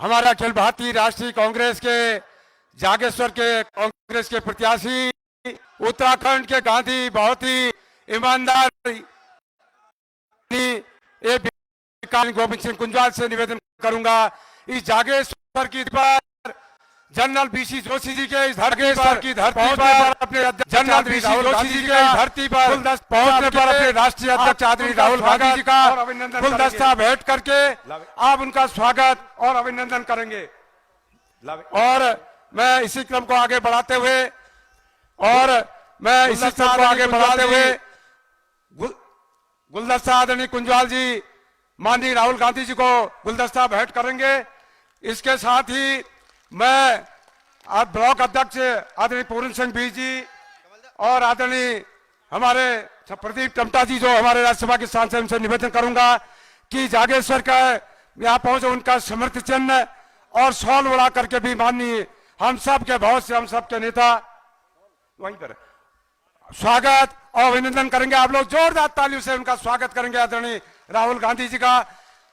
हमारा अखिल भारतीय राष्ट्रीय कांग्रेस के जागेश्वर के कांग्रेस के प्रत्याशी उत्तराखंड के गांधी बहुत ही ईमानदार गोविंद सिंह कुंजवाल से निवेदन करूंगा, इस जागेश्वर की पर जनरल बीसी जोशी जी के इस धरती पर अपने जनरल बीसी जोशी जी के इस धरती पर पहुंचने पर अपने राष्ट्रीय अध्यक्ष आदरणीय राहुल गांधी जी का गुलदस्ता भेंट करके आप उनका स्वागत और अभिनंदन करेंगे। और मैं इसी क्रम को आगे बढ़ाते हुए गुलदस्ता आदरणीय कुंजवाल जी माननीय राहुल गांधी जी को गुलदस्ता भेंट करेंगे। इसके साथ ही मैं आज ब्लॉक अध्यक्ष आदरणीय पूर्ण सिंह बीज जी और आदरणीय हमारे प्रदीप टमटा जी जो हमारे राज्यसभा के सांसद, उनसे निवेदन करूंगा कि जागेश्वर का यहाँ पहुंचे उनका समृद्धि चिन्ह और शॉल उड़ा करके भी माननीय हम सब के बहुत से हम सब के नेता वहीं पर स्वागत और अभिनंदन करेंगे। आप लोग जोरदार तालियों से उनका स्वागत करेंगे आदरणीय राहुल गांधी जी का।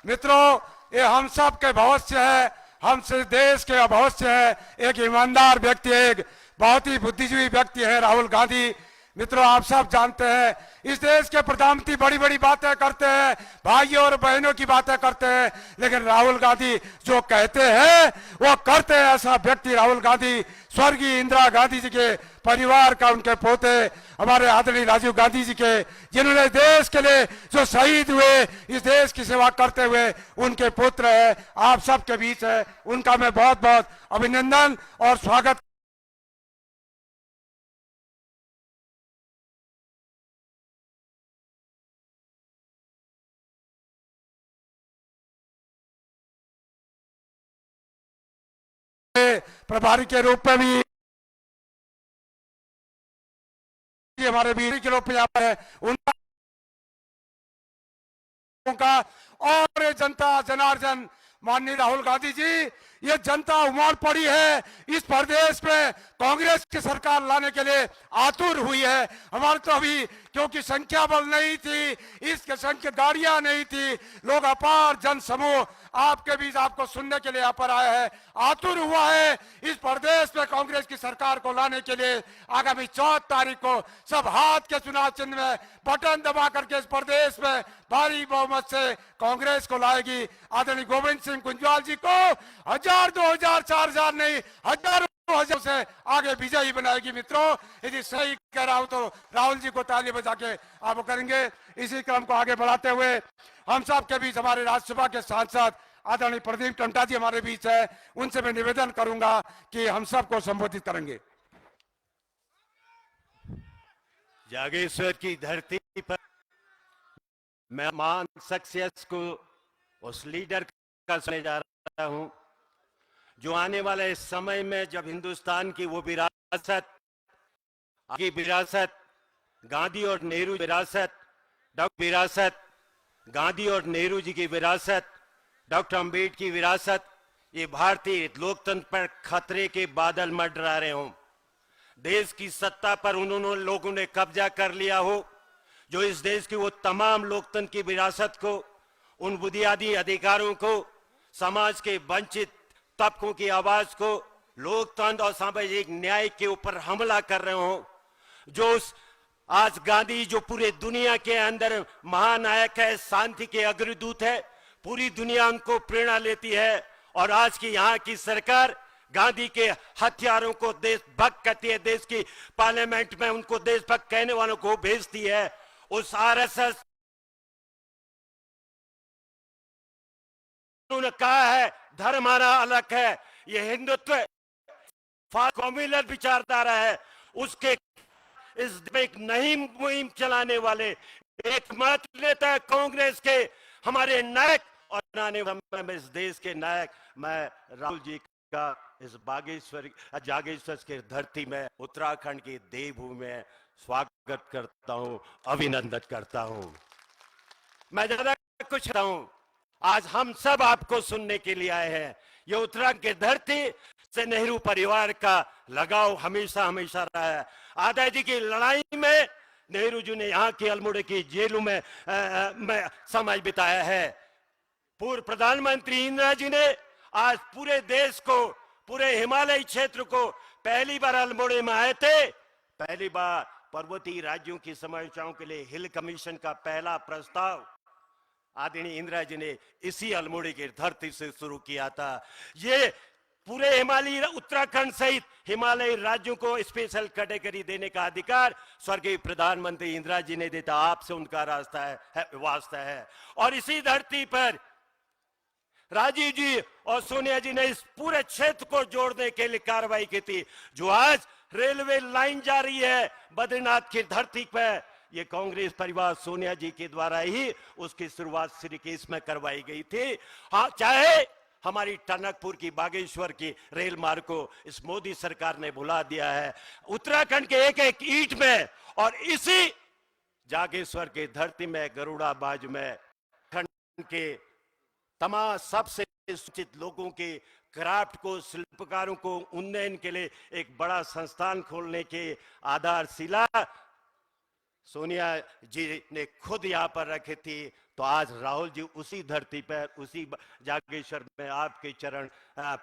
मित्रों, ये हम सब के भविष्य है, हम से देश के भविष्य है। एक ईमानदार व्यक्ति, एक बहुत ही बुद्धिजीवी व्यक्ति है राहुल गांधी। मित्रों, आप सब जानते हैं इस देश के प्रधानमंत्री बड़ी बड़ी बातें करते हैं, भाइयों और बहनों की बातें करते हैं, लेकिन राहुल गांधी जो कहते हैं वो करते हैं। ऐसा व्यक्ति राहुल गांधी स्वर्गीय इंदिरा गांधी जी के परिवार का, उनके पोते हमारे आदरणीय राजीव गांधी जी के, जिन्होंने देश के लिए जो शहीद हुए, इस देश की सेवा करते हुए उनके पुत्र है, आप सबके बीच है। उनका मैं बहुत बहुत अभिनंदन और स्वागत प्रभारी के रूप में भी हमारे वीर के रूप में यहाँ है उनका और ये जनता जनार्दन माननीय राहुल गांधी जी, ये जनता उमड़ पड़ी है इस प्रदेश में कांग्रेस की सरकार लाने के लिए आतुर हुई है। हमारे तो अभी क्योंकि संख्या बल नहीं थी, इसके संख्या गाड़ियां नहीं थी, लोग अपार जन समूह आपके बीच आपको सुनने के लिए यहाँ पर आया है, आतुर हुआ है इस प्रदेश में कांग्रेस की सरकार को लाने के लिए। आगामी 4 तारीख को सब हाथ के चुनाव चिन्ह में बटन दबा करके इस प्रदेश में भारी बहुमत से कांग्रेस को लाएगी। आदरणीय गोविंद सिंह कुंजवाल जी को 1000, 2000, 4000 नहीं, हजारों हजार से आगे विजयी बनाएगी। मित्रों, यदि सही कह रहा हूं तो राहुल जी को ताली बजा के आप करेंगे। इसी क्रम को आगे बढ़ाते हुए हम सब के बीच हमारे राज्यसभा के सांसद आदरणीय प्रदीप टमटा जी हमारे बीच है, उनसे मैं निवेदन करूंगा कि हम सबको संबोधित करेंगे। जागेश्वर की धरती पर मैं महान शख्सियत को, उस लीडर का सुनने जा रहा हूं जो आने वाले समय में जब हिंदुस्तान की वो विरासत गांधी और नेहरू विरासत, गांधी और नेहरू जी की विरासत, डॉक्टर अम्बेडकर की विरासत, ये भारतीय लोकतंत्र पर खतरे के बादल मंडरा रहे हों, देश की सत्ता पर उन्होंने लोगों ने कब्जा कर लिया हो, जो इस देश की वो तमाम लोकतंत्र की विरासत को, उन बुनियादी अधिकारों को, समाज के वंचित तबकों की आवाज को, लोकतंत्र और सामाजिक न्याय के ऊपर हमला कर रहे हो, जो आज गांधी जो पूरे दुनिया के अंदर महानायक है, शांति के अग्रदूत है, पूरी दुनिया उनको प्रेरणा लेती है। और आज की यहाँ की सरकार गांधी के हथियारों को देशभक्त कहती है, देश की पार्लियामेंट में उनको देशभक्त कहने वालों को भेजती है। उस आरएसएस उन्होंने कहा है धर्म हमारा अलग है, ये हिंदुत्व कॉम्युनल विचारधारा है, उसके इस एक नई मुहिम चलाने वाले एकमात्र नेता है कांग्रेस के हमारे नायक और आने वाले में इस देश के नायक। मैं राहुल जी का इस जागेश्वर के धरती में, उत्तराखंड की देवभूमि में स्वागत करता हूं, अभिनंदन करता हूं। मैं ज्यादा कुछ कहता हूं, आज हम सब आपको सुनने के लिए आए हैं। ये उत्तराखंड की धरती से नेहरू परिवार का लगाव हमेशा हमेशा रहा है। आजादी जी की लड़ाई में नेहरू जी ने यहाँ की अल्मोड़े की जेलों में समय बिताया है। पूर्व प्रधानमंत्री इंदिरा जी ने आज पूरे देश को, पूरे हिमालय क्षेत्र को पहली बार अल्मोड़े में आए थे। पहली बार पर्वतीय राज्यों की समस्याओं के लिए हिल कमीशन का पहला प्रस्ताव आदरणीय इंदिरा जी ने इसी अल्मोड़े की धरती से शुरू किया था। ये पूरे हिमालय उत्तराखंड सहित हिमालय राज्यों को स्पेशल कैटेगरी देने का अधिकार स्वर्गीय प्रधानमंत्री इंदिरा जी ने देता। आपसे उनका रास्ता है वास्ता है। और इसी धरती पर राजीव जी और सोनिया जी ने इस पूरे क्षेत्र को जोड़ने के लिए कार्रवाई की थी। जो आज रेलवे लाइन जा रही है बद्रीनाथ की धरती पर, ये कांग्रेस परिवार सोनिया जी के द्वारा ही उसकी शुरुआत श्रीकेश में करवाई गई थी। हाँ, चाहे हमारी टनकपुर की बागेश्वर की रेल मार्ग को इस मोदी सरकार ने भुला दिया है। उत्तराखंड के एक एक ईंट में और इसी जागेश्वर की धरती में, गरुड़ा बाज में खंड के तमाम सबसे सूचित लोगों के क्राफ्ट को, शिल्पकारों को उन्नयन के लिए एक बड़ा संस्थान खोलने के आधारशिला सोनिया जी ने खुद यहाँ पर रखी थी। तो आज राहुल जी उसी धरती पर, उसी जागेश्वर में आपके चरण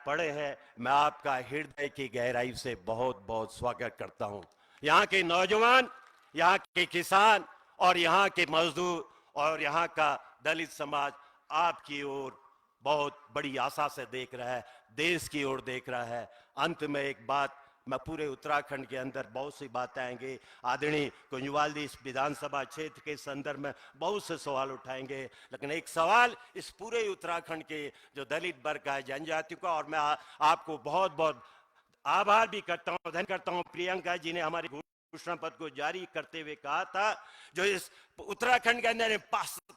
पड़े हैं। मैं आपका हृदय की गहराई से बहुत बहुत स्वागत करता हूँ। यहाँ के नौजवान, यहाँ के किसान और यहाँ के मजदूर और यहाँ का दलित समाज आपकी ओर बहुत बड़ी आशा से देख रहा है, देश की ओर देख रहा है। अंत में एक बात, मैं पूरे उत्तराखंड के अंदर बहुत सी बातें आएंगे। आदरणीय कुंजवाल जी इस विधानसभा क्षेत्र के संदर्भ में बहुत से सवाल उठाएंगे, लेकिन एक सवाल इस पूरे उत्तराखंड के जो दलित वर्ग का है, जनजातियों का, और मैं आपको बहुत बहुत आभार भी करता हूँ, धन्यवाद करता हूँ। प्रियंका जी ने हमारी घोषणा पत्र को जारी करते हुए कहा था, जो इस उत्तराखंड के अंदर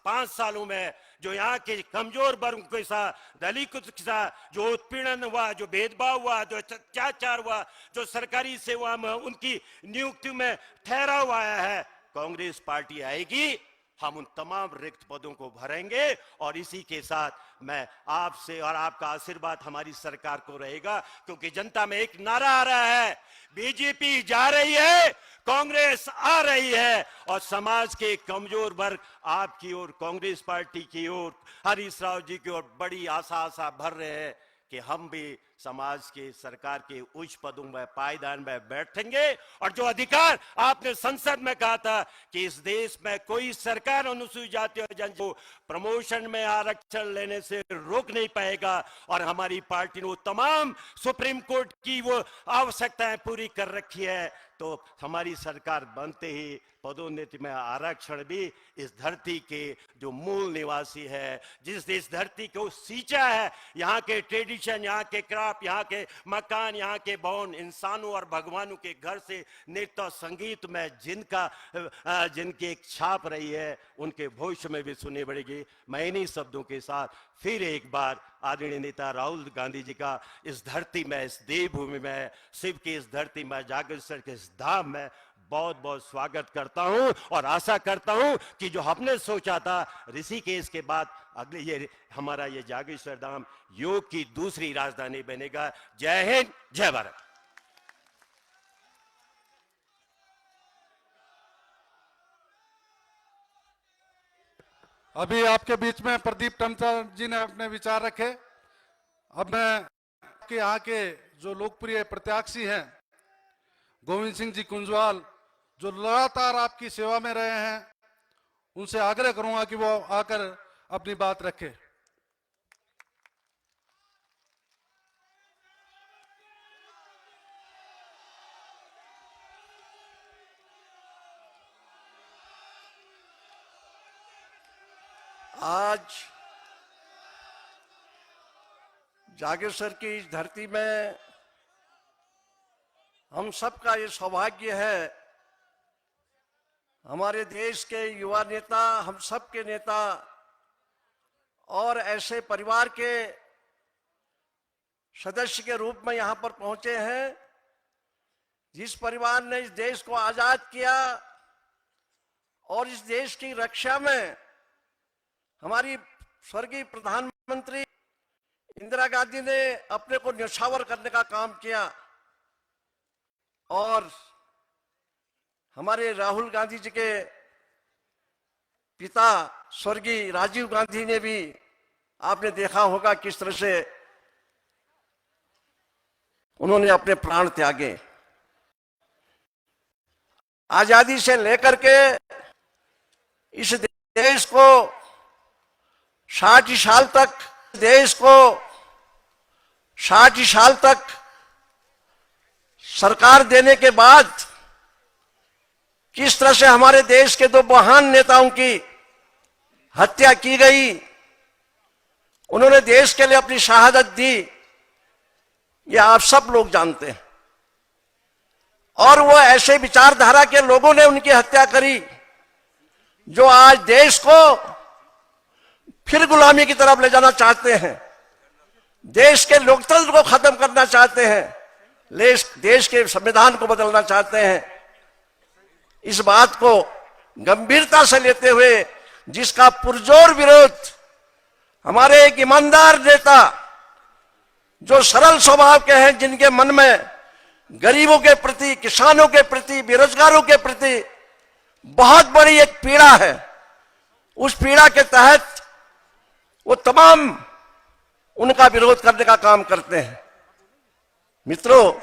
5 सालों में जो यहाँ के कमजोर वर्ग के साथ, दलितों के साथ जो उत्पीड़न हुआ, जो भेदभाव हुआ, जो अत्याचार हुआ, जो सरकारी सेवा में उनकी नियुक्ति में ठहराव आया है, कांग्रेस पार्टी आएगी, हम उन तमाम रिक्त पदों को भरेंगे। और इसी के साथ मैं आपसे, और आपका आशीर्वाद हमारी सरकार को रहेगा, क्योंकि जनता में एक नारा आ रहा है, बीजेपी जा रही है, कांग्रेस आ रही है। और समाज के कमजोर वर्ग आपकी ओर, कांग्रेस पार्टी की ओर, हरीश राव जी की ओर बड़ी आशा भर रहे हैं कि हम भी समाज के, सरकार के उच्च पदों में, पायदान में बैठेंगे। और जो अधिकार आपने संसद में कहा था कि इस देश में कोई सरकार अनुसूचित जाति और जनजाति को प्रमोशन में आरक्षण लेने से रोक नहीं पाएगा, और हमारी पार्टी ने वो तमाम सुप्रीम कोर्ट की वो आवश्यकताएं पूरी कर रखी है। तो हमारी सरकार बनते ही पदोन्नति में आरक्षण भी इस धरती के जो मूल निवासी है, जिस इस धरती को सींचा है, यहाँ के ट्रेडिशन, यहाँ के क्राफ्ट, यहाँ के मकान, यहाँ के भवन, इंसानों और भगवानों के घर से नृत्य और संगीत में जिनकी एक छाप रही है, उनके भविष्य में भी सुननी पड़ेगी। मैं इन्हीं शब्दों के साथ फिर एक बार आदरणीय नेता राहुल गांधी जी का इस धरती में, इस देवभूमि में, शिव की इस धरती में, जागेश्वर के इस धाम में बहुत बहुत स्वागत करता हूं। और आशा करता हूं कि जो हमने सोचा था ऋषिकेश के बाद अगले ये हमारा ये जागेश्वर धाम योग की दूसरी राजधानी बनेगा। जय हिंद, जय भारत। अभी आपके बीच में प्रदीप टंडन जी ने अपने विचार रखे। अब मैं आपके यहाँ के जो लोकप्रिय प्रत्याशी हैं गोविंद सिंह जी कुंजवाल, जो लगातार आपकी सेवा में रहे हैं, उनसे आग्रह करूंगा कि वो आकर अपनी बात रखें। आज जागेश्वर की इस धरती में हम सबका ये सौभाग्य है, हमारे देश के युवा नेता, हम सब के नेता और ऐसे परिवार के सदस्य के रूप में यहाँ पर पहुंचे हैं जिस परिवार ने इस देश को आजाद किया और इस देश की रक्षा में हमारी स्वर्गीय प्रधानमंत्री इंदिरा गांधी ने अपने को न्यौछावर करने का काम किया, और हमारे राहुल गांधी जी के पिता स्वर्गीय राजीव गांधी ने भी, आपने देखा होगा किस तरह से उन्होंने अपने प्राण त्यागे। आजादी से लेकर के इस देश को 60 साल तक, देश को 60 साल तक सरकार देने के बाद किस तरह से हमारे देश के दो महान नेताओं की हत्या की गई, उन्होंने देश के लिए अपनी शहादत दी, ये आप सब लोग जानते हैं। और वो ऐसे विचारधारा के लोगों ने उनकी हत्या करी जो आज देश को फिर गुलामी की तरफ ले जाना चाहते हैं, देश के लोकतंत्र को खत्म करना चाहते हैं, देश के संविधान को बदलना चाहते हैं। इस बात को गंभीरता से लेते हुए जिसका पुरजोर विरोध हमारे एक ईमानदार नेता जो सरल स्वभाव के हैं, जिनके मन में गरीबों के प्रति, किसानों के प्रति, बेरोजगारों के प्रति बहुत बड़ी एक पीड़ा है, उस पीड़ा के तहत वो तमाम उनका विरोध करने का काम करते हैं। मित्रों,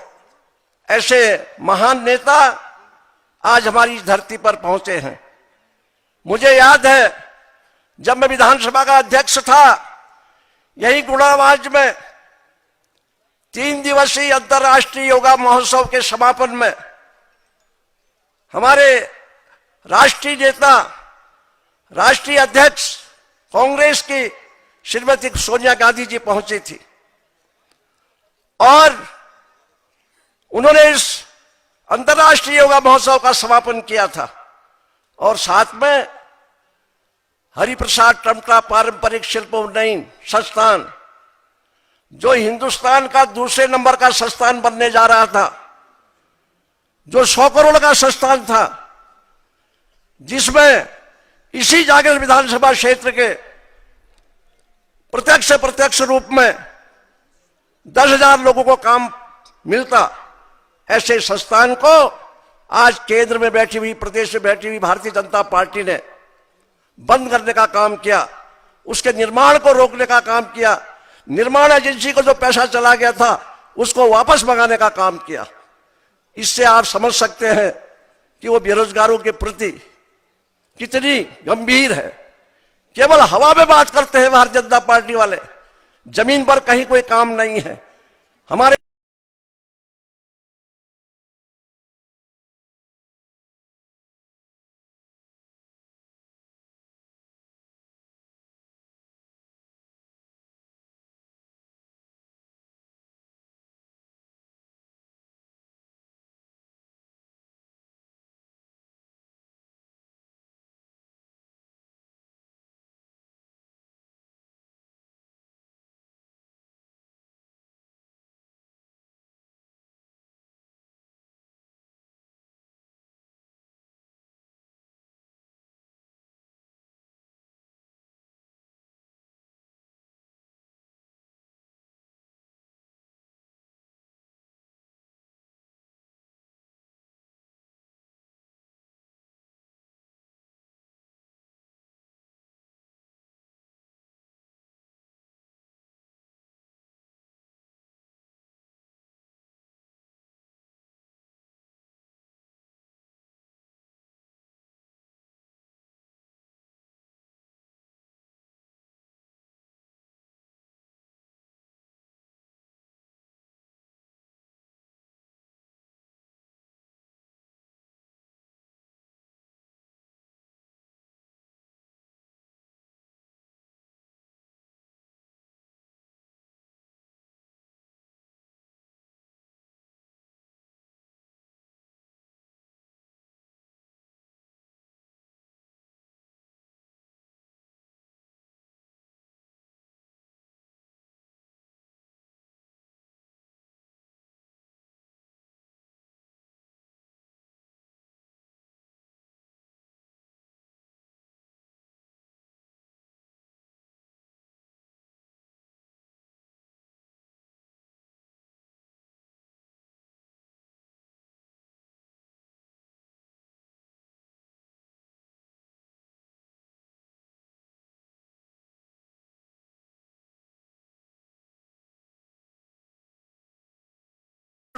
ऐसे महान नेता आज हमारी इस धरती पर पहुंचे हैं। मुझे याद है जब मैं विधानसभा का अध्यक्ष था, यही गुणावाज में 3 दिवसीय अंतर्राष्ट्रीय योगा महोत्सव के समापन में हमारे राष्ट्रीय नेता, राष्ट्रीय अध्यक्ष कांग्रेस की श्रीमती सोनिया गांधी जी पहुंची थी और उन्होंने इस अंतर्राष्ट्रीय योगा महोत्सव का समापन किया था और साथ में हरिप्रसाद टमटा पारंपरिक शिल्प उन्नयन संस्थान, जो हिंदुस्तान का दूसरे नंबर का संस्थान बनने जा रहा था, जो 100 करोड़ का संस्थान था, जिसमें इसी जागर विधानसभा क्षेत्र के प्रत्यक्ष रूप में 10,000 लोगों को काम मिलता, ऐसे संस्थान को आज केंद्र में बैठी हुई, प्रदेश में बैठी हुई भारतीय जनता पार्टी ने बंद करने का काम किया, उसके निर्माण को रोकने का काम किया, निर्माण एजेंसी को जो पैसा चला गया था उसको वापस मंगाने का काम किया। इससे आप समझ सकते हैं कि वो बेरोजगारों के प्रति कितनी गंभीर है। केवल हवा में बात करते हैं भारतीय जनता पार्टी वाले, जमीन पर कहीं कोई काम नहीं है। हमारे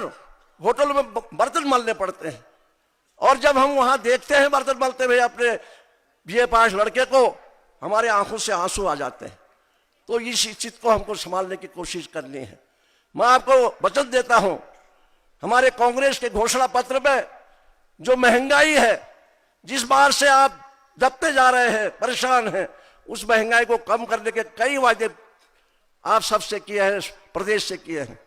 होटल में बर्तन मलने पड़ते हैं, और जब हम वहां देखते हैं बर्तन मलते हुए अपने बीए पास लड़के को, हमारे आंखों से आंसू आ जाते हैं। तो इस चीज को हमको संभालने की कोशिश करनी है। मैं आपको वचन देता हूं, हमारे कांग्रेस के घोषणा पत्र में जो महंगाई है, जिस बार से आप दबते जा रहे हैं, परेशान हैं, उस महंगाई को कम करने के कई वादे आप सबसे किए हैं, प्रदेश से किए हैं।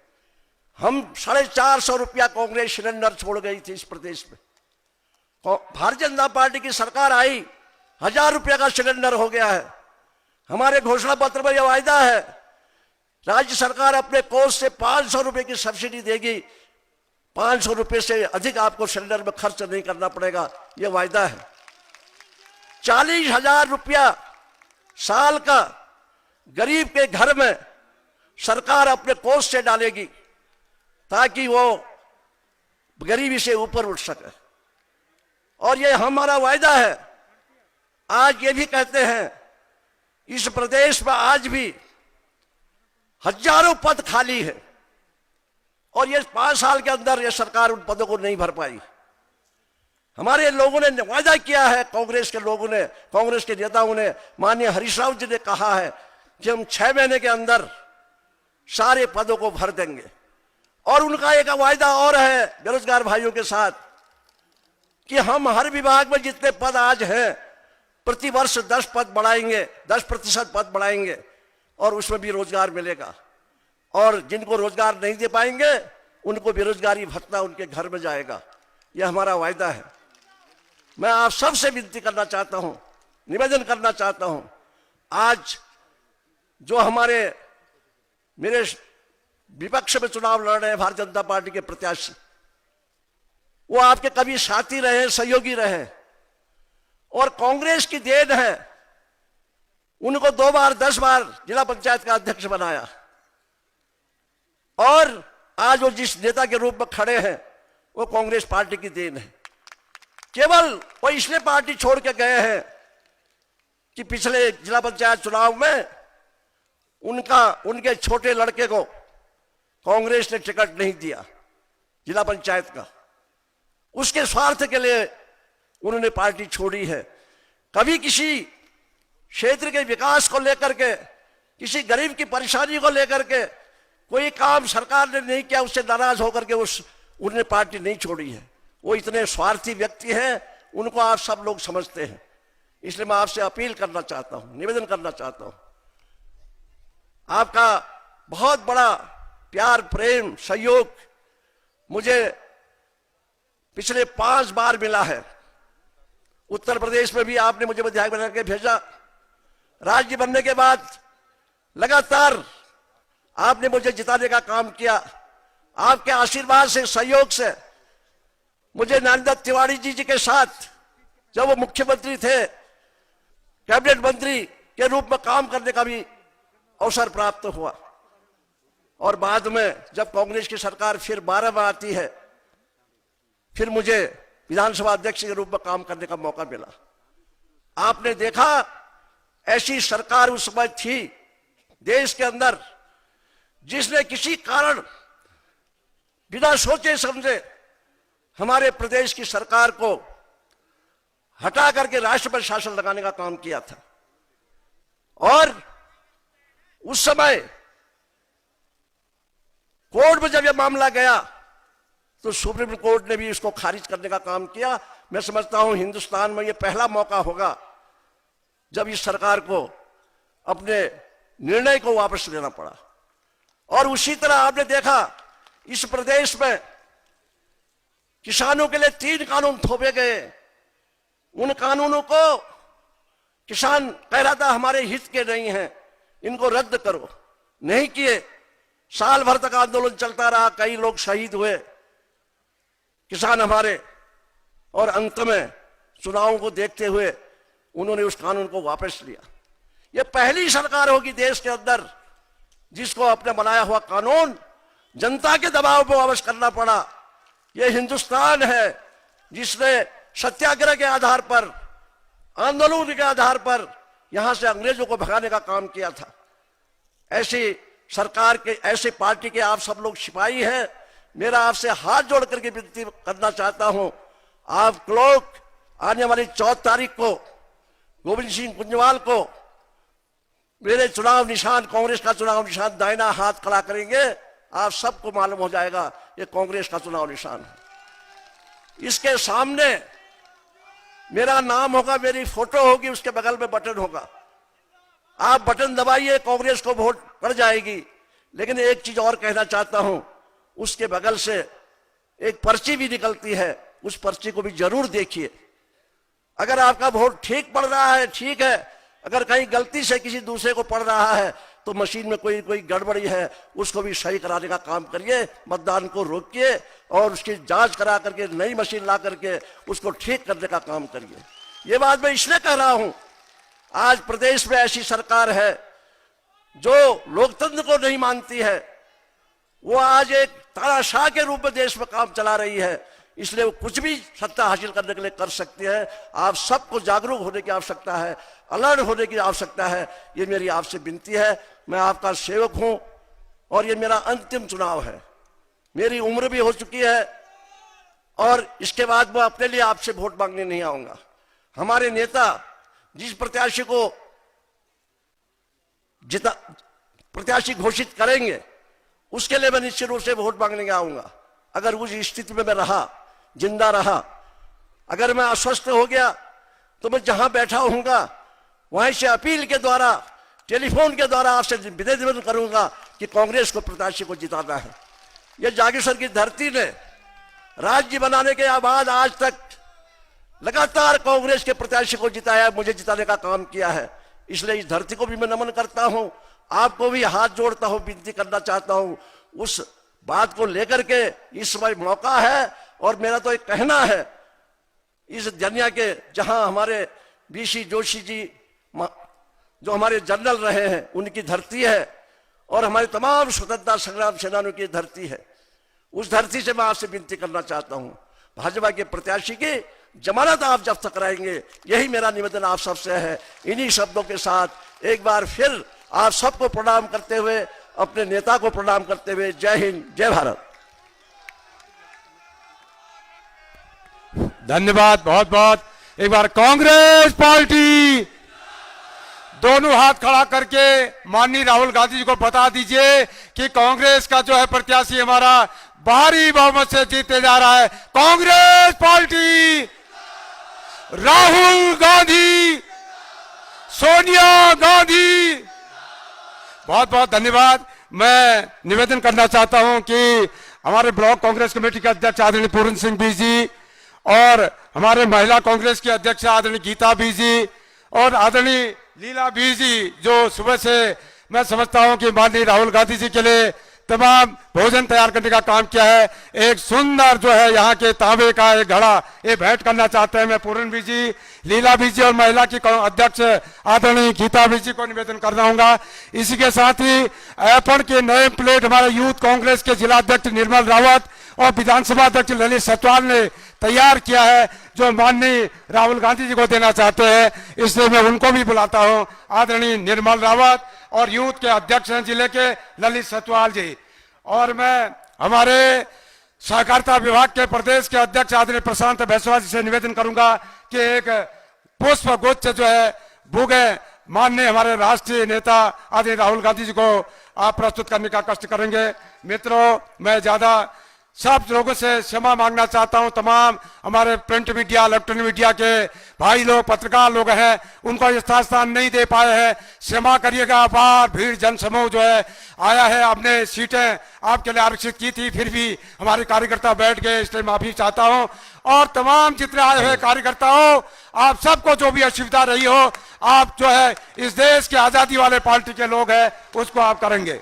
हम 450 रुपया कांग्रेस सिलेंडर छोड़ गई थी इस प्रदेश में। भारतीय जनता पार्टी की सरकार आई, 1000 रुपया का सिलेंडर हो गया है। हमारे घोषणा पत्र में यह वायदा है, राज्य सरकार अपने कोष से 500 रुपए की सब्सिडी देगी, 500 रुपए से अधिक आपको सिलेंडर में खर्च नहीं करना पड़ेगा, यह वायदा है। 40,000 रुपया साल का गरीब के घर में सरकार अपने कोष से डालेगी, ताकि वो गरीबी से ऊपर उठ सके। और ये हमारा वायदा है। आज ये भी कहते हैं, इस प्रदेश में आज भी हजारों पद खाली है, और ये 5 साल के अंदर ये सरकार उन पदों को नहीं भर पाई। हमारे लोगों ने वायदा किया है, कांग्रेस के लोगों ने, कांग्रेस के नेताओं ने, माननीय हरीश रावत जी ने कहा है कि हम 6 महीने के अंदर सारे पदों को भर देंगे। और उनका एक वायदा और है बेरोजगार भाइयों के साथ, कि हम हर विभाग में जितने पद आज हैं, प्रति वर्ष 10 पद बढ़ाएंगे, 10% पद बढ़ाएंगे, और उसमें भी रोजगार मिलेगा। और जिनको रोजगार नहीं दे पाएंगे उनको बेरोजगारी भत्ता उनके घर में जाएगा। यह हमारा वायदा है। मैं आप सबसे विनती करना चाहता हूं, निवेदन करना चाहता हूं, आज जो मेरे विपक्ष में चुनाव लड़ रहे हैं भारतीय जनता पार्टी के प्रत्याशी, वो आपके कभी साथी रहे, सहयोगी रहे, और कांग्रेस की देन है, उनको 2 बार 10 बार जिला पंचायत का अध्यक्ष बनाया, और आज वो जिस नेता के रूप में खड़े हैं वो कांग्रेस पार्टी की देन है। केवल वो इसलिए पार्टी छोड़ के गए हैं कि पिछले जिला पंचायत चुनाव में उनके छोटे लड़के को कांग्रेस ने टिकट नहीं दिया जिला पंचायत का। उसके स्वार्थ के लिए उन्होंने पार्टी छोड़ी है। कभी किसी क्षेत्र के विकास को लेकर के, किसी गरीब की परेशानी को लेकर के कोई काम सरकार ने नहीं किया, उससे नाराज होकर के उन्होंने पार्टी नहीं छोड़ी है। वो इतने स्वार्थी व्यक्ति हैं, उनको आप सब लोग समझते हैं। इसलिए मैं आपसे अपील करना चाहता हूं, निवेदन करना चाहता हूं, आपका बहुत बड़ा प्यार, प्रेम, सहयोग मुझे पिछले 5 बार मिला है। उत्तर प्रदेश में भी आपने मुझे विधायक बना के भेजा, राज्य बनने के बाद लगातार आपने मुझे जिताने का काम किया। आपके आशीर्वाद से, सहयोग से मुझे नरेंद्र तिवारी जी के साथ जब वो मुख्यमंत्री थे, कैबिनेट मंत्री के रूप में काम करने का भी अवसर प्राप्त हुआ। और बाद में जब कांग्रेस की सरकार फिर 12 में आती है, फिर मुझे विधानसभा अध्यक्ष के रूप में काम करने का मौका मिला। आपने देखा, ऐसी सरकार उस समय थी देश के अंदर जिसने किसी कारण बिना सोचे समझे हमारे प्रदेश की सरकार को हटा करके राष्ट्रपति शासन लगाने का काम किया था। और उस समय कोर्ट में जब यह मामला गया तो सुप्रीम कोर्ट ने भी इसको खारिज करने का काम किया। मैं समझता हूं हिंदुस्तान में यह पहला मौका होगा जब इस सरकार को अपने निर्णय को वापस लेना पड़ा। और उसी तरह आपने देखा, इस प्रदेश में किसानों के लिए 3 कानून थोपे गए। उन कानूनों को किसान कह रहा था हमारे हित के नहीं हैं, इनको रद्द करो, नहीं किए। साल भर तक आंदोलन चलता रहा, कई लोग शहीद हुए किसान हमारे, और अंत में चुनावों को देखते हुए उन्होंने उस कानून को वापस लिया। यह पहली सरकार होगी देश के अंदर जिसको अपने बनाया हुआ कानून जनता के दबाव पर वापस करना पड़ा। यह हिंदुस्तान है जिसने सत्याग्रह के आधार पर, आंदोलन के आधार पर यहां से अंग्रेजों को भगाने का काम किया था। ऐसी सरकार के, ऐसे पार्टी के आप सब लोग सिपाही हैं। मेरा आपसे हाथ जोड़ करके विनती करना चाहता हूं, आप लोग आने वाली 14 तारीख को गोविंद सिंह कुंजवाल को मेरे चुनाव निशान, कांग्रेस का चुनाव निशान दाहिना हाथ खड़ा करेंगे, आप सबको मालूम हो जाएगा ये कांग्रेस का चुनाव निशान है। इसके सामने मेरा नाम होगा, मेरी फोटो होगी, उसके बगल में बटन होगा। आप बटन दबाइए, कांग्रेस को वोट पड़ जाएगी। लेकिन एक चीज और कहना चाहता हूं, उसके बगल से एक पर्ची भी निकलती है, उस पर्ची को भी जरूर देखिए। अगर आपका वोट ठीक पड़ रहा है, ठीक है, अगर कहीं गलती से किसी दूसरे को पड़ रहा है तो मशीन में कोई गड़बड़ी है, उसको भी सही कराने का काम करिए, मतदान को रोकिए और उसकी जांच करा करके नई मशीन ला करके उसको ठीक करने का काम करिए। ये बात मैं इसलिए कह रहा हूं, आज प्रदेश में ऐसी सरकार है जो लोकतंत्र को नहीं मानती है, वो आज एक तानाशाह के रूप में देश में काम चला रही है, इसलिए वो कुछ भी सत्ता हासिल करने के लिए कर सकती है। आप सबको जागरूक होने की आवश्यकता है, अलर्ट होने की आवश्यकता है, ये मेरी आपसे विनती है। मैं आपका सेवक हूं और ये मेरा अंतिम चुनाव है, मेरी उम्र भी हो चुकी है और इसके बाद मैं अपने लिए आपसे वोट मांगने नहीं आऊंगा। हमारे नेता जिस प्रत्याशी को प्रत्याशी घोषित करेंगे उसके लिए मैं निश्चित रूप से वोट मांगने आऊंगा। अगर उस स्थिति में मैं रहा, जिंदा रहा, अगर मैं अस्वस्थ हो गया तो मैं जहां बैठा होऊंगा वहीं से अपील के द्वारा, टेलीफोन के द्वारा आपसे निवेदन करूंगा कि कांग्रेस को प्रत्याशी को जिताना है। यह जागेश्वर की धरती ने राज्य बनाने के बाद आज तक लगातार कांग्रेस के प्रत्याशी को जिताया, मुझे जिताने का काम किया है। इसलिए इस धरती को भी मैं नमन करता हूं, आपको भी हाथ जोड़ता हूं, विनती करना चाहता हूं। उस बात को लेकर के इस समय मौका है और मेरा तो एक कहना है, इस दुनिया के जहां हमारे बीसी जोशी जी जो हमारे जनरल रहे हैं उनकी धरती है और हमारे तमाम स्वतंत्रता संग्राम सेनानियों की धरती है, उस धरती से मैं आपसे विनती करना चाहता हूं, भाजपा के प्रत्याशी की जमानत आप जब तक कराएंगे, यही मेरा निवेदन आप सबसे है। इन्हीं शब्दों के साथ एक बार फिर आप सबको प्रणाम करते हुए, अपने नेता को प्रणाम करते हुए, जय हिंद, जय भारत। धन्यवाद बहुत बहुत। एक बार कांग्रेस पार्टी दोनों हाथ खड़ा करके माननीय राहुल गांधी जी को बता दीजिए कि कांग्रेस का जो है प्रत्याशी हमारा भारी बहुमत से जीते जा रहा है। कांग्रेस पार्टी, राहुल गांधी, सोनिया गांधी। बहुत बहुत धन्यवाद। मैं निवेदन करना चाहता हूं कि हमारे ब्लॉक कांग्रेस कमेटी के अध्यक्ष आदरणीय पूर्ण सिंह बी जी और हमारे महिला कांग्रेस के अध्यक्ष आदरणीय गीता बी जी और आदरणीय लीला बी जी, जो सुबह से मैं समझता हूं कि माननीय राहुल गांधी जी के लिए तमाम भोजन तैयार करने का काम किया है। एक सुंदर जो है यहाँ के तांबे का एक घड़ा ये भेंट करना चाहते हैं। मैं पूर्ण बी जी, लीला बी जी और महिला की अध्यक्ष आदरणीय गीता बी जी को निवेदन करना होगा। इसी के साथ ही ऐपन के नए प्लेट हमारे यूथ कांग्रेस के जिला अध्यक्ष निर्मल रावत और विधानसभा अध्यक्ष ललित सतवाल ने तैयार किया है, जो माननीय राहुल गांधी जी को देना चाहते हैं, इसलिए मैं उनको भी बुलाता हूं। आदरणीय निर्मल रावत और यूथ के अध्यक्ष हैं जिले के ललित सतवाल जी, और मैं हमारे सहकारिता विभाग के प्रदेश के अध्यक्ष आदरणीय प्रशांत बैसवा जी से निवेदन करूंगा कि एक पुष्प गुच्छ जो है बुगे माननीय हमारे राष्ट्रीय नेता आदरणीय राहुल गांधी जी को आप प्रस्तुत करने का कष्ट करेंगे। मित्रों, मैं ज्यादा सब लोगों से क्षमा मांगना चाहता हूं। तमाम हमारे प्रिंट मीडिया, इलेक्ट्रॉनिक मीडिया के भाई लोग, पत्रकार लोग हैं, उनको स्थान नहीं दे पाए हैं, क्षमा करिएगा। अपार भीड़ जनसमूह जो है आया है, आपने सीटें आपके लिए आरक्षित की थी, फिर भी हमारे कार्यकर्ता बैठ गए, इसलिए माफी चाहता हूं। और तमाम जितने आए हुए कार्यकर्ताओं, आप सबको जो भी असुविधा रही हो, आप जो है इस देश के आजादी वाले पार्टी के लोग हैं, उसको आप करेंगे।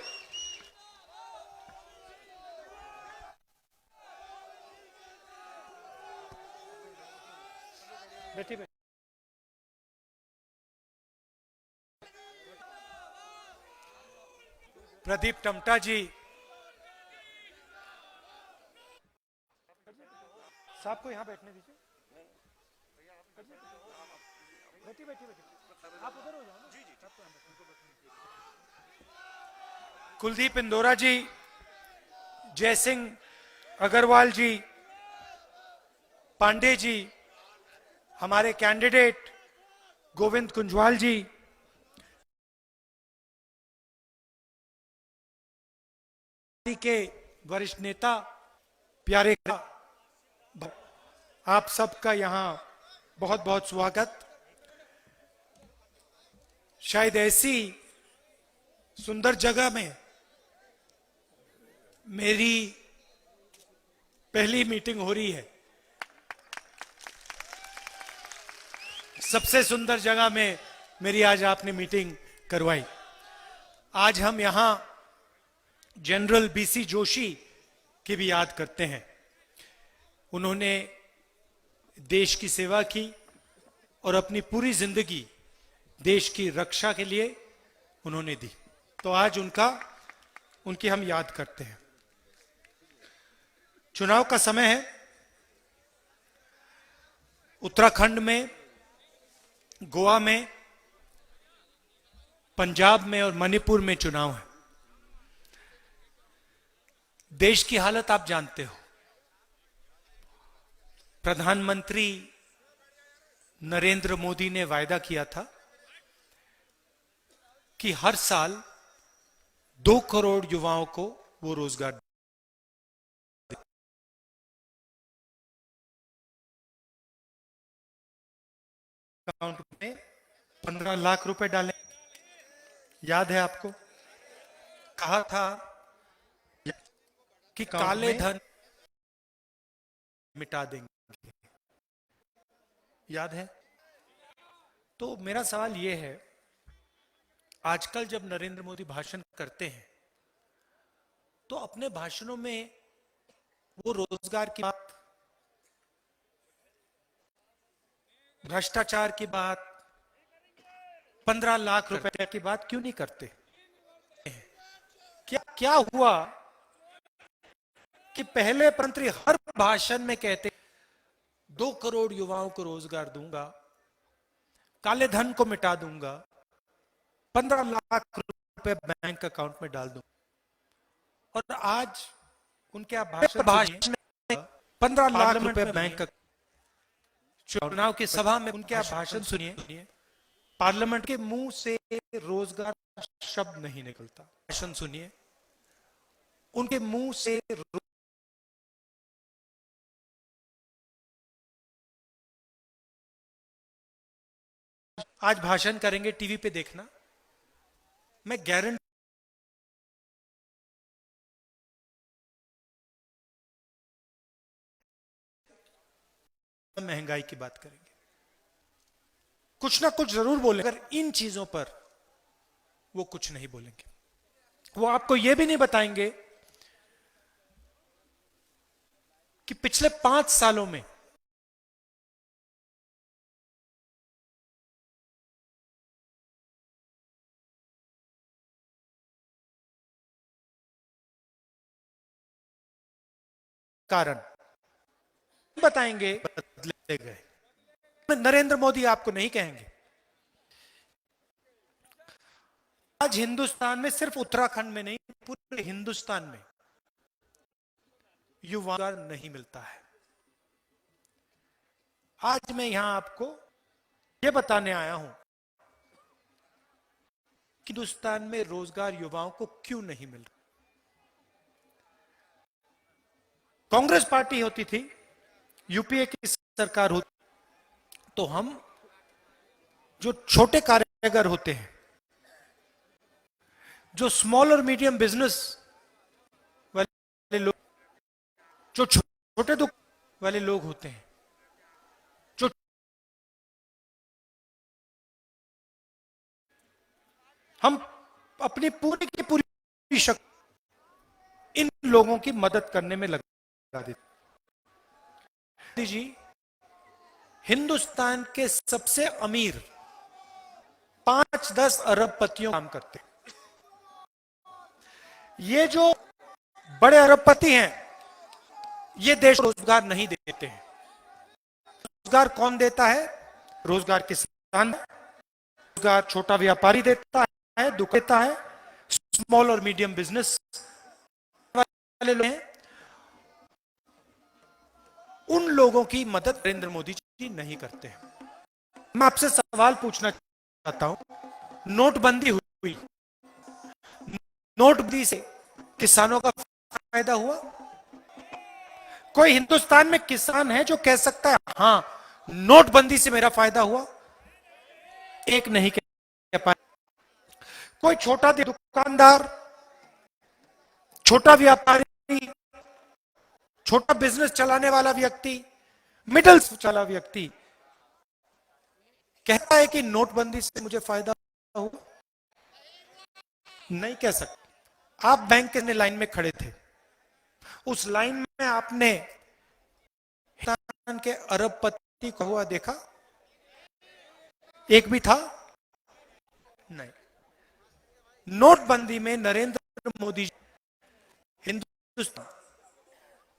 प्रदीप टमटा जी, साहब को यहां बैठने दीजिए। आप उधर हो जाओ। जी जी, कुलदीप इंदौरा जी, जय सिंह अग्रवाल जी, पांडे जी, हमारे कैंडिडेट गोविंद कुंजवाल जी, के वरिष्ठ नेता प्यारे, आप सबका यहां बहुत बहुत स्वागत। शायद ऐसी सुंदर जगह में मेरी पहली मीटिंग हो रही है। सबसे सुंदर जगह में मेरी आज आपने मीटिंग करवाई। आज हम यहां जनरल बीसी जोशी की भी याद करते हैं। उन्होंने देश की सेवा की और अपनी पूरी जिंदगी देश की रक्षा के लिए उन्होंने दी। तो आज उनकी हम याद करते हैं। चुनाव का समय है। उत्तराखंड में, गोवा में, पंजाब में और मणिपुर में चुनाव है। देश की हालत आप जानते हो। प्रधानमंत्री नरेंद्र मोदी ने वायदा किया था कि हर साल 2 करोड़ युवाओं को वो रोजगार अकाउंट में 15 लाख रुपए डाले। याद है आपको? कहा था कि काले धन मिटा देंगे। याद है? तो मेरा सवाल यह है, आजकल जब नरेंद्र मोदी भाषण करते हैं तो अपने भाषणों में वो रोजगार की बात, भ्रष्टाचार की बात, 15 लाख रुपए की बात क्यों नहीं करते? क्या हुआ कि पहले मंत्री हर भाषण में कहते 2 करोड़ युवाओं को रोजगार दूंगा, काले धन को मिटा दूंगा, 15 लाख रुपए बैंक अकाउंट में डाल दूंगा, और आज उनके आप भाषण में 15 लाख रुपए बैंक, चुनाव की सभा में उनके आप भाषण सुनिए, पार्लियामेंट के मुंह से रोजगार शब्द नहीं निकलता। भाषण सुनिए, उनके मुंह से आज भाषण करेंगे, टीवी पे देखना, मैं गारंटी महंगाई की बात करेंगे, कुछ ना कुछ जरूर बोलेंगे। अगर इन चीजों पर वो कुछ नहीं बोलेंगे, वो आपको यह भी नहीं बताएंगे कि पिछले 5 सालों में कारण बताएंगे बदले गए। नरेंद्र मोदी आपको नहीं कहेंगे। आज हिंदुस्तान में, सिर्फ उत्तराखंड में नहीं, पूरे हिंदुस्तान में युवा नहीं मिलता है। आज मैं यहां आपको यह बताने आया हूं कि हिंदुस्तान में रोजगार युवाओं को क्यों नहीं मिल रहा। कांग्रेस पार्टी होती थी, यूपीए की सरकार होती, तो हम जो छोटे कारीगर होते हैं, जो स्मॉल और मीडियम बिजनेस वाले लोग, जो छोटे दुकान वाले लोग होते हैं, जो हम अपनी पूरी की पूरी शक्ति इन लोगों की मदद करने में लगा देते। जी, हिंदुस्तान के सबसे अमीर 5-10 अरबपतियों काम करते हैं। ये जो बड़े अरबपति हैं, ये देश को रोजगार नहीं देते हैं। रोजगार कौन देता है? रोजगार किसान, रोजगार छोटा व्यापारी देता है, दुकान देता है, स्मॉल और मीडियम बिजनेस वाले लोग हैं। उन लोगों की मदद नरेंद्र मोदी जी नहीं करते हैं। मैं आपसे सवाल पूछना चाहता हूं, नोटबंदी हुई, नोटबंदी से किसानों का फायदा हुआ? कोई हिंदुस्तान में किसान है जो कह सकता है हां नोटबंदी से मेरा फायदा हुआ? एक नहीं कह पाए। कोई छोटा दुकानदार, छोटा व्यापारी, छोटा बिजनेस चलाने वाला व्यक्ति, मिडिल चला व्यक्ति कहता है कि नोटबंदी से मुझे फायदा हुआ? नहीं कह सकते। आप बैंक के लाइन में खड़े थे, उस लाइन में आपने हिंदुस्तान के अरबपति को हुआ देखा? एक भी था? नहीं। नोटबंदी में नरेंद्र मोदी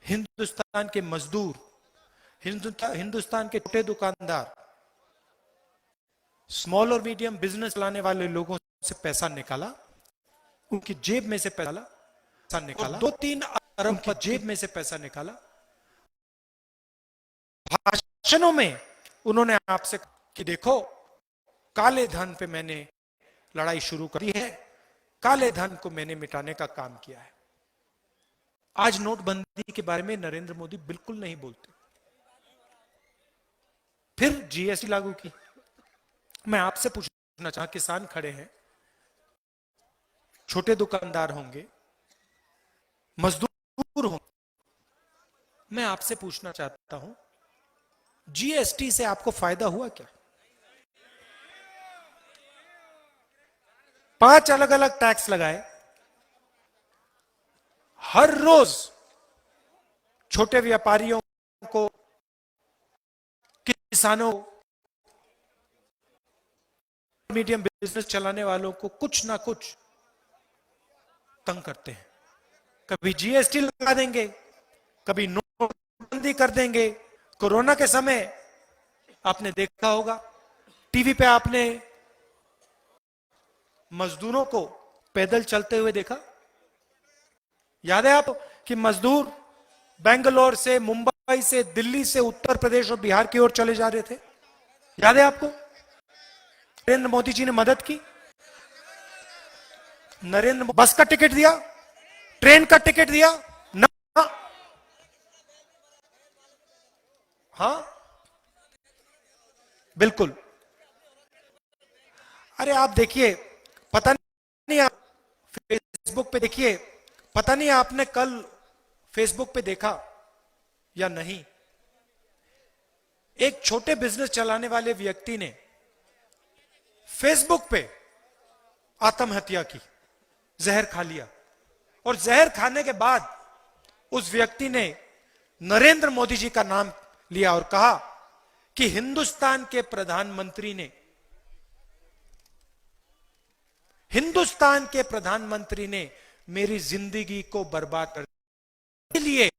हिंदुस्तान के मजदूर, हिंदुस्तान के छोटे दुकानदार, स्मॉल और मीडियम बिजनेस चलाने वाले लोगों से पैसा निकाला, उनकी जेब में से पैसा निकाला, 2-3 अरब की जेब में से पैसा निकाला। भाषणों में उन्होंने आपसे कि देखो काले धन पे मैंने लड़ाई शुरू करी है, काले धन को मैंने मिटाने का काम किया है। आज नोटबंदी के बारे में नरेंद्र मोदी बिल्कुल नहीं बोलते। फिर जीएसटी लागू की। मैं आपसे पूछना चाहता, किसान खड़े हैं, छोटे दुकानदार होंगे, मजदूर होंगे, मैं आपसे पूछना चाहता हूं जीएसटी से आपको फायदा हुआ क्या? 5 अलग अलग टैक्स लगाए, हर रोज छोटे व्यापारियों को, किसानों, मीडियम बिजनेस चलाने वालों को कुछ ना कुछ तंग करते हैं। कभी जीएसटी लगा देंगे, कभी नोटबंदी कर देंगे। कोरोना के समय आपने देखा होगा, टीवी पे आपने मजदूरों को पैदल चलते हुए देखा। याद है आपको कि मजदूर बेंगलोर से, मुंबई से, दिल्ली से, उत्तर प्रदेश और बिहार की ओर चले जा रहे थे? याद है आपको? नरेंद्र मोदी जी ने मदद की। बस का टिकट दिया, ट्रेन का टिकट दिया ना? हाँ बिल्कुल। अरे आप देखिए, पता नहीं आप फेसबुक पे देखिए, पता नहीं आपने कल फेसबुक पे देखा या नहीं, एक छोटे बिजनेस चलाने वाले व्यक्ति ने फेसबुक पे आत्महत्या की, जहर खा लिया। और जहर खाने के बाद उस व्यक्ति ने नरेंद्र मोदी जी का नाम लिया और कहा कि हिंदुस्तान के प्रधानमंत्री ने मेरी जिंदगी को बर्बाद कर दिया। लिए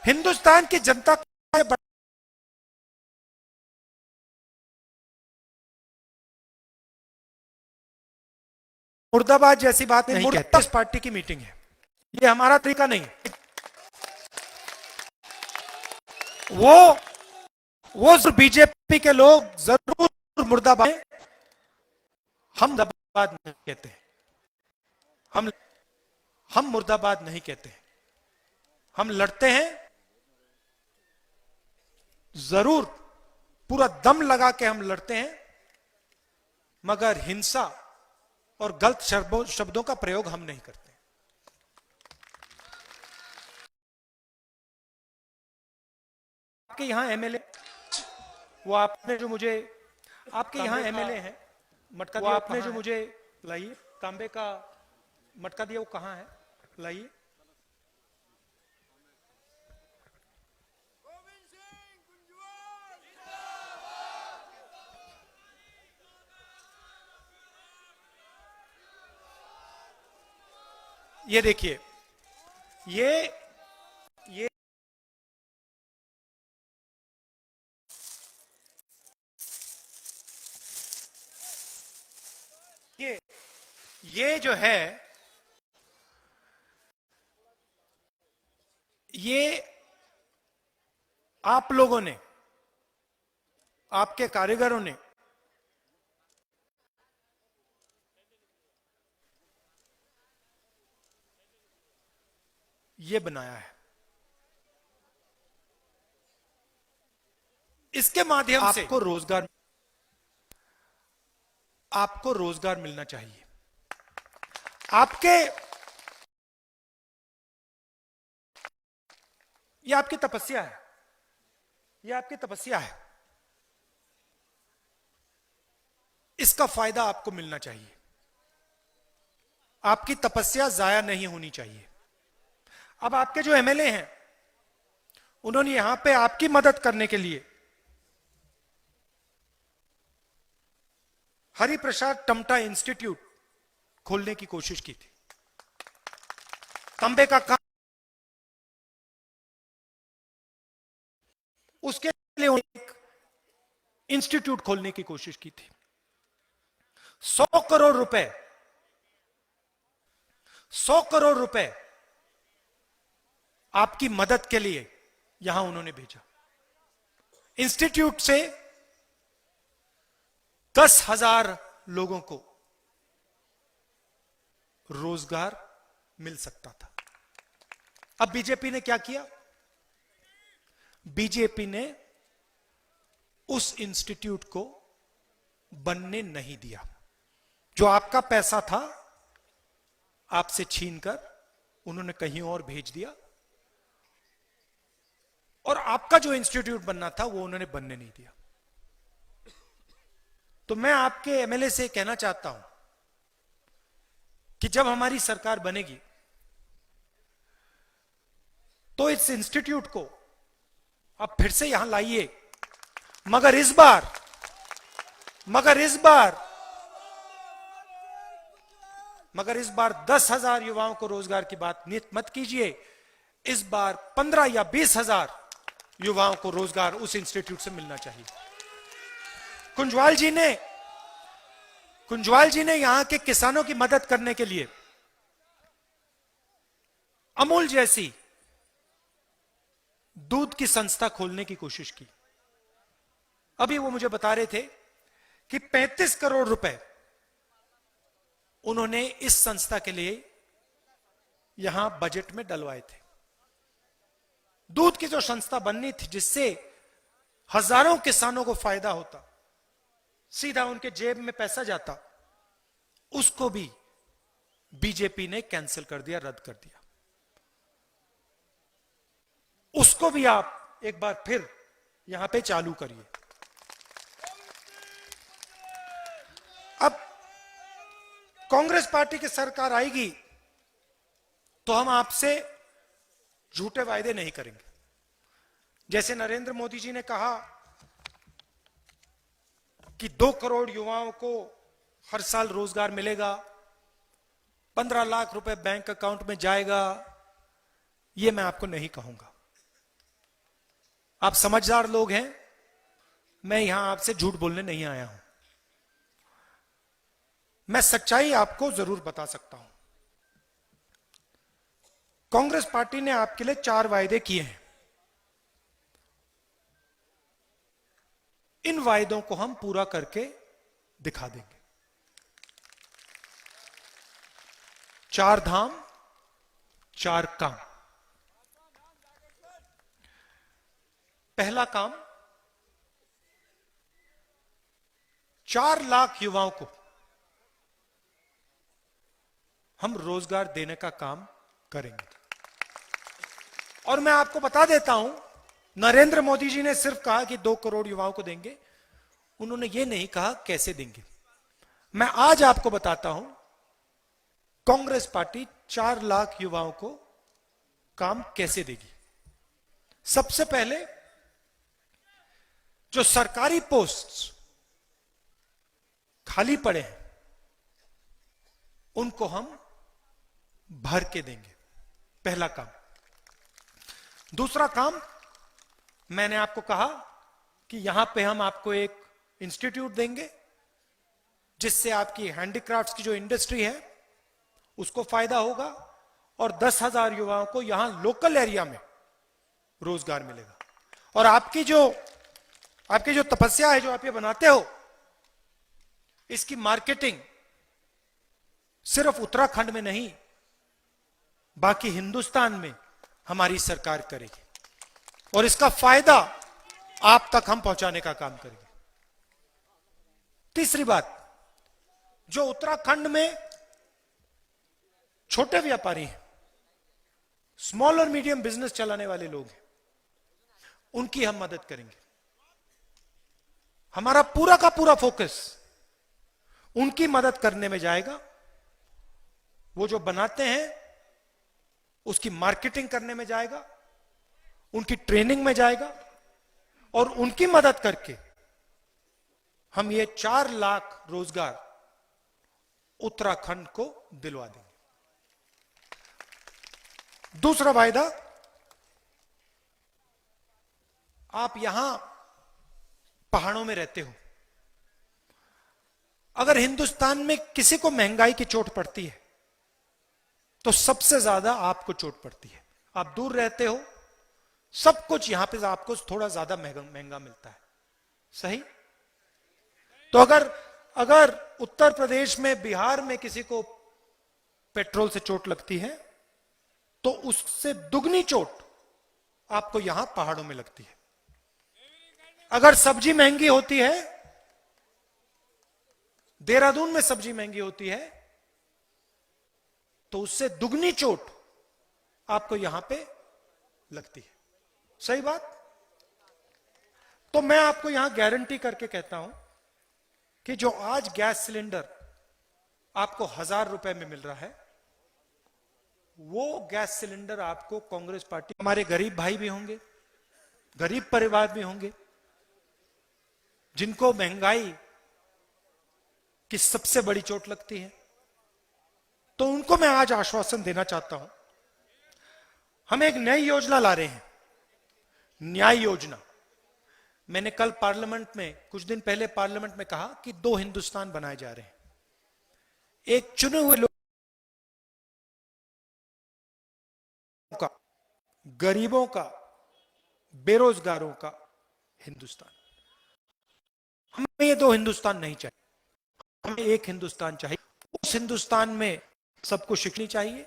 हिंदुस्तान की जनता को मुर्दाबाद जैसी बात नहीं कहते। इस पार्टी की मीटिंग है, ये हमारा तरीका नहीं। वो बीजेपी के लोग जरूर मुर्दाबाद, हम मुर्दाबाद नहीं कहते, हम मुर्दाबाद नहीं कहते। हम लड़ते हैं, जरूर पूरा दम लगा के हम लड़ते हैं, मगर हिंसा और गलत शब्दों का प्रयोग हम नहीं करते। आपके यहां एमएलए, वो आपने जो मुझे, आपके यहां एमएलए हैं, मटका दिया आपने जो मुझे, लाइए तांबे का मटका दिया, वो कहां है? लाइए। ये देखिए, ये जो है, ये आप लोगों ने, आपके कारीगरों ने ये बनाया है। इसके माध्यम से आपको रोजगार मिलना चाहिए। ये आपकी तपस्या है, ये आपकी तपस्या है। इसका फायदा आपको मिलना चाहिए। आपकी तपस्या जाया नहीं होनी चाहिए। अब आपके जो एमएलए हैं, उन्होंने यहां पे आपकी मदद करने के लिए हरिप्रसाद टमटा इंस्टीट्यूट खोलने की कोशिश की थी। तांबे का काम, उसके लिए एक इंस्टीट्यूट खोलने की कोशिश की थी। 100 करोड़ रुपए, 100 करोड़ रुपए आपकी मदद के लिए यहां उन्होंने भेजा। इंस्टीट्यूट से 10,000 लोगों को रोजगार मिल सकता था। अब बीजेपी ने क्या किया? बीजेपी ने उस इंस्टीट्यूट को बनने नहीं दिया। जो आपका पैसा था आपसे छीनकर उन्होंने कहीं और भेज दिया, और आपका जो इंस्टीट्यूट बनना था वो उन्होंने बनने नहीं दिया। तो मैं आपके एमएलए से कहना चाहता हूं कि जब हमारी सरकार बनेगी तो इस इंस्टीट्यूट को आप फिर से यहां लाइए, मगर इस बार 10,000 युवाओं को रोजगार की बात मत कीजिए। इस बार 15 या 20,000 युवाओं को रोजगार उस इंस्टीट्यूट से मिलना चाहिए। कुंजवाल जी ने यहां के किसानों की मदद करने के लिए अमूल जैसी दूध की संस्था खोलने की कोशिश की। अभी वो मुझे बता रहे थे कि 35 करोड़ रुपए उन्होंने इस संस्था के लिए यहां बजट में डलवाए थे। दूध की जो संस्था बननी थी जिससे हजारों किसानों को फायदा होता, सीधा उनके जेब में पैसा जाता, उसको भी बीजेपी ने कैंसिल कर दिया, रद्द कर दिया। उसको भी आप एक बार फिर यहां पे चालू करिए। अब कांग्रेस पार्टी की सरकार आएगी तो हम आपसे झूठे वायदे नहीं करेंगे। जैसे नरेंद्र मोदी जी ने कहा कि 2 करोड़ युवाओं को हर साल रोजगार मिलेगा, 15 लाख रुपए बैंक अकाउंट में जाएगा, यह मैं आपको नहीं कहूंगा। आप समझदार लोग हैं, मैं यहां आपसे झूठ बोलने नहीं आया हूं। मैं सच्चाई आपको जरूर बता सकता हूं। कांग्रेस पार्टी ने आपके लिए 4 वायदे किए हैं। इन वायदों को हम पूरा करके दिखा देंगे। 4 धाम 4 काम। पहला काम, 4 लाख युवाओं को हम रोजगार देने का काम करेंगे। और मैं आपको बता देता हूं, नरेंद्र मोदी जी ने सिर्फ कहा कि 2 करोड़ युवाओं को देंगे, उन्होंने ये नहीं कहा कैसे देंगे। मैं आज आपको बताता हूं, कांग्रेस पार्टी 4 लाख युवाओं को काम कैसे देगी। सबसे पहले जो सरकारी पोस्ट्स खाली पड़े हैं उनको हम भर के देंगे, पहला काम। दूसरा काम, मैंने आपको कहा कि यहां पे हम आपको एक इंस्टीट्यूट देंगे जिससे आपकी हैंडीक्राफ्ट्स की जो इंडस्ट्री है उसको फायदा होगा, और 10,000 युवाओं को यहां लोकल एरिया में रोजगार मिलेगा। और आपकी जो तपस्या है, जो आप ये बनाते हो, इसकी मार्केटिंग सिर्फ उत्तराखंड में नहीं, बाकी हिंदुस्तान में हमारी सरकार करेगी और इसका फायदा आप तक हम पहुंचाने का काम करेंगे। तीसरी बात, जो उत्तराखंड में छोटे व्यापारी हैं, स्मॉल और मीडियम बिजनेस चलाने वाले लोग हैं, उनकी हम मदद करेंगे। हमारा पूरा का पूरा फोकस उनकी मदद करने में जाएगा। वो जो बनाते हैं उसकी मार्केटिंग करने में जाएगा, उनकी ट्रेनिंग में जाएगा और उनकी मदद करके हम ये 4 लाख रोजगार उत्तराखंड को दिलवा देंगे। दूसरा वायदा, आप यहां पहाड़ों में रहते हो, अगर हिंदुस्तान में किसी को महंगाई की चोट पड़ती है तो सबसे ज्यादा आपको चोट पड़ती है। आप दूर रहते हो, सब कुछ यहां पे आपको थोड़ा ज्यादा महंगा मिलता है, सही? तो अगर उत्तर प्रदेश में, बिहार में किसी को पेट्रोल से चोट लगती है तो उससे दुगनी चोट आपको यहां पहाड़ों में लगती है। अगर सब्जी महंगी होती है, देहरादून में सब्जी महंगी होती है, तो उससे दुगनी चोट आपको यहां पे लगती है, सही बात? तो मैं आपको यहां गारंटी करके कहता हूं कि जो आज गैस सिलेंडर आपको 1000 रुपए में मिल रहा है, वो गैस सिलेंडर आपको कांग्रेस पार्टी, हमारे गरीब भाई भी होंगे, गरीब परिवार भी होंगे, जिनको महंगाई की सबसे बड़ी चोट लगती है, तो उनको मैं आज आश्वासन देना चाहता हूं। हम एक नई योजना ला रहे हैं, न्याय योजना। मैंने कल पार्लियामेंट में, कुछ दिन पहले पार्लियामेंट में कहा कि 2 हिंदुस्तान बनाए जा रहे हैं। एक चुने हुए लोगों का, गरीबों का, बेरोजगारों का हिंदुस्तान। हमें ये 2 हिंदुस्तान नहीं चाहिए, हमें एक हिंदुस्तान चाहिए। उस हिंदुस्तान में सबको शिक्षणी चाहिए,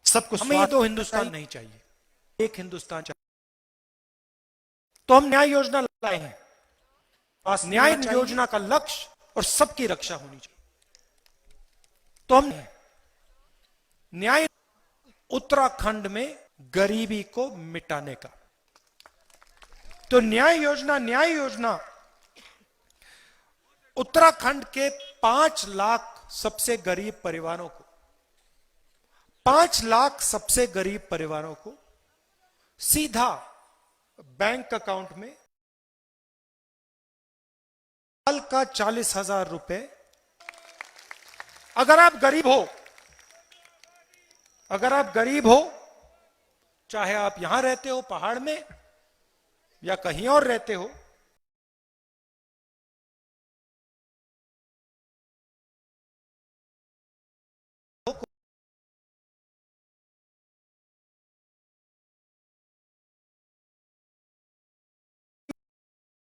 सबको, हमें ये 2 हिंदुस्तान नहीं चाहिए, एक हिंदुस्तान चाहिए। तो हम न्याय योजना लाए हैं। न्याय योजना का लक्ष्य और सबकी रक्षा होनी चाहिए। तो हम न्याय, उत्तराखंड में गरीबी को मिटाने का, तो न्याय योजना उत्तराखंड के 5 लाख सबसे गरीब परिवारों को, 5 लाख सबसे गरीब परिवारों को सीधा बैंक अकाउंट में साल का 40,000 रुपए। अगर आप गरीब हो, चाहे आप यहां रहते हो पहाड़ में या कहीं और रहते हो,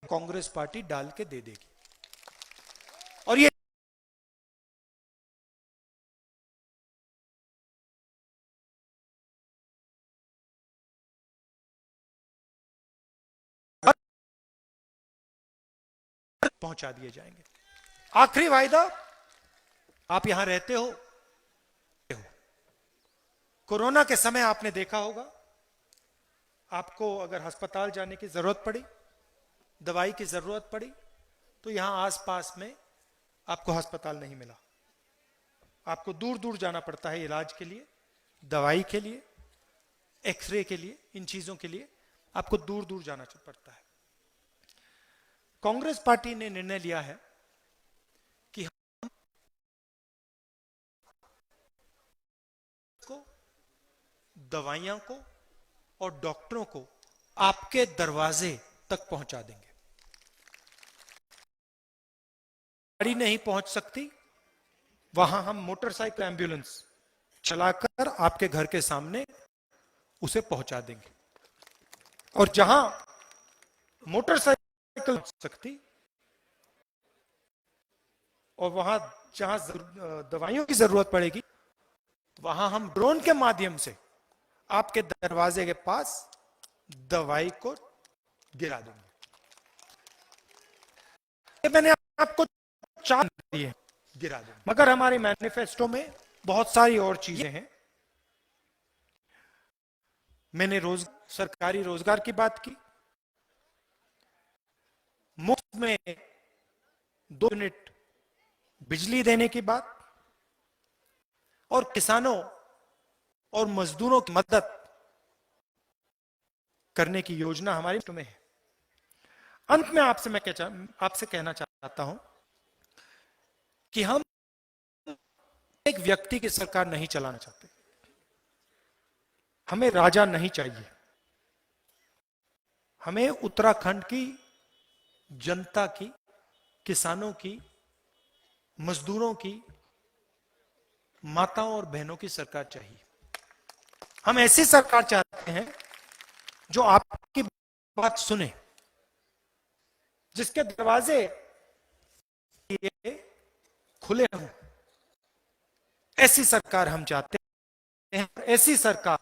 कांग्रेस पार्टी डाल के दे देगी। और ये पहुंचा दिए जाएंगे। आखिरी वायदा, आप यहां रहते हो, कोरोना के समय आपने देखा होगा, आपको अगर अस्पताल जाने की जरूरत पड़ी, दवाई की जरूरत पड़ी, तो यहां आसपास में आपको अस्पताल नहीं मिला। आपको दूर दूर जाना पड़ता है इलाज के लिए, दवाई के लिए, एक्सरे के लिए, इन चीजों के लिए आपको दूर दूर जाना पड़ता है। कांग्रेस पार्टी ने निर्णय लिया है कि हम को, दवाइयां को और डॉक्टरों को आपके दरवाजे तक पहुंचा देंगे। गाड़ी नहीं पहुंच सकती, वहां हम मोटरसाइकिल, एम्बुलेंस चलाकर आपके घर के सामने उसे पहुंचा देंगे। और जहां मोटरसाइकिल हो सकती और वहां जहां दवाइयों की जरूरत पड़ेगी, वहां हम ड्रोन के माध्यम से आपके दरवाजे के पास दवाई को गिरा देंगे। ये मैंने आपको 4 दिए, गिरा देंगे। मगर हमारे मैनिफेस्टो में बहुत सारी और चीजें हैं। मैंने सरकारी रोजगार की बात की, मुफ्त में 2 यूनिट बिजली देने की बात, और किसानों और मजदूरों की मदद करने की योजना हमारी में है। अंत में आपसे कहना चाहता हूं कि हम एक व्यक्ति की सरकार नहीं चलाना चाहते। हमें राजा नहीं चाहिए। हमें उत्तराखंड की जनता की, किसानों की, मजदूरों की, माताओं और बहनों की सरकार चाहिए। हम ऐसी सरकार चाहते हैं जो आपकी बात सुने, जिसके दरवाजे ये खुले हों। ऐसी सरकार हम चाहते हैं, ऐसी सरकार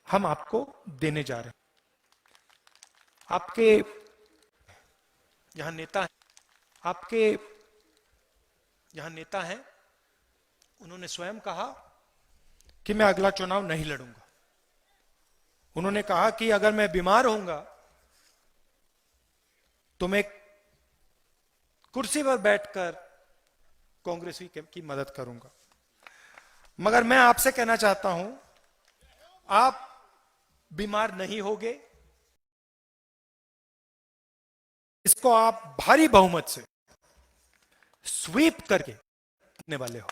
हम आपको देने जा रहे हैं। आपके यहां नेता हैं, आपके यहां नेता हैं, उन्होंने स्वयं कहा कि मैं अगला चुनाव नहीं लड़ूंगा। उन्होंने कहा कि अगर मैं बीमार होऊंगा तो मैं कुर्सी पर बैठकर कांग्रेस की मदद करूंगा। मगर मैं आपसे कहना चाहता हूं, आप बीमार नहीं होगे। इसको आप भारी बहुमत से स्वीप करके जीतने वाले हो।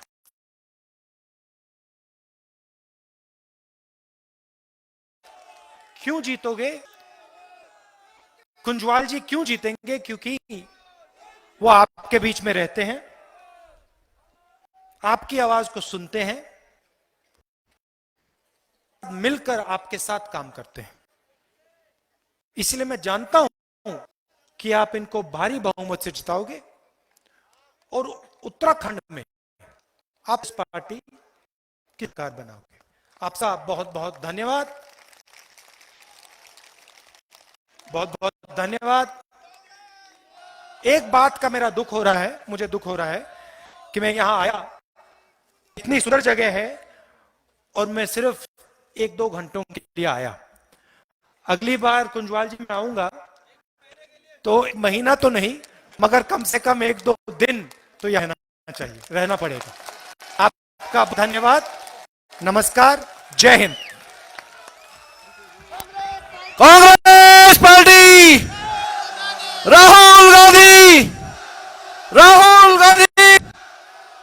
क्यों जीतोगे? कुंजवाल जी क्यों जीतेंगे? क्योंकि वो आपके बीच में रहते हैं, आपकी आवाज को सुनते हैं, मिलकर आपके साथ काम करते हैं। इसलिए मैं जानता हूं कि आप इनको भारी बहुमत से जिताओगे और उत्तराखंड में आप इस पार्टी की सरकार बनाओगे। आपका बहुत बहुत धन्यवाद, बहुत बहुत धन्यवाद। एक बात का मेरा दुख हो रहा है, मुझे दुख हो रहा है कि मैं यहां आया, इतनी सुंदर जगह है और मैं सिर्फ 1-2 घंटों के लिए आया। अगली बार कुंजवाल जी मैं आऊंगा तो महीना तो नहीं, मगर कम से कम 1-2 दिन तो यह रहना चाहिए, रहना पड़ेगा। आपका धन्यवाद, नमस्कार, जय हिंद। कांग्रेस पार्टी, राहुल गांधी,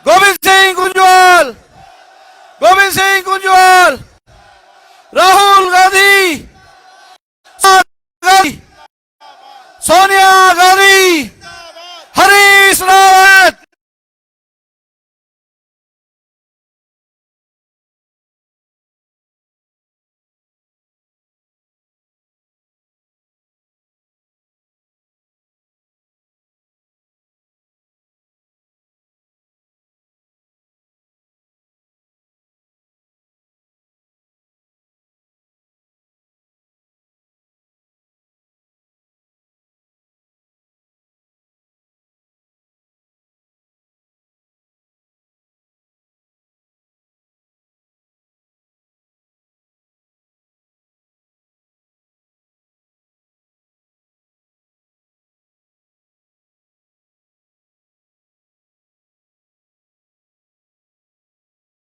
गोविंद सिंह